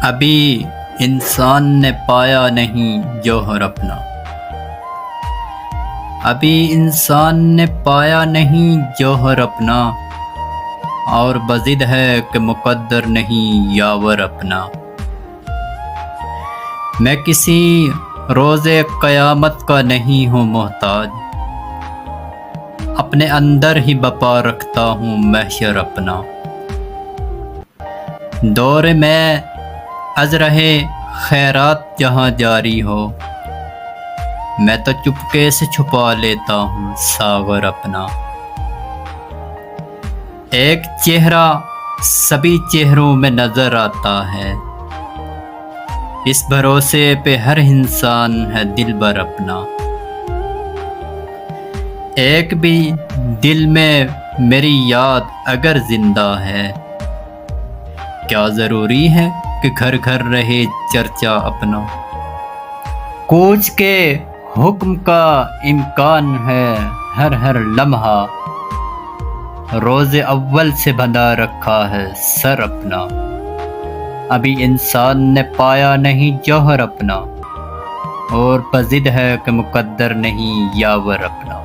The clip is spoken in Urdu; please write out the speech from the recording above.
ابھی انسان نے پایا نہیں جوہر اپنا، ابھی انسان نے پایا نہیں جوہر اپنا، اور بضد ہے کہ مقدر نہیں یاور اپنا۔ میں کسی روز قیامت کا نہیں ہوں محتاج، اپنے اندر ہی بپا رکھتا ہوں محشر اپنا۔ دور میں از رہے خیرات جہاں جاری ہو، میں تو چپکے سے چھپا لیتا ہوں ساغر اپنا۔ ایک چہرہ سبھی چہروں میں نظر آتا ہے، اس بھروسے پہ ہر انسان ہے دلبر اپنا۔ ایک بھی دل میں میری یاد اگر زندہ ہے، کیا ضروری ہے کہ گھر گھر رہے چرچا اپنا۔ کوچ کے حکم کا امکان ہے ہر لمحہ، روز اول سے بندھا رکھا ہے سر اپنا۔ ابھی انسان نے پایا نہیں جوہر اپنا، اور بضد ہے کہ مقدر نہیں یاور اپنا۔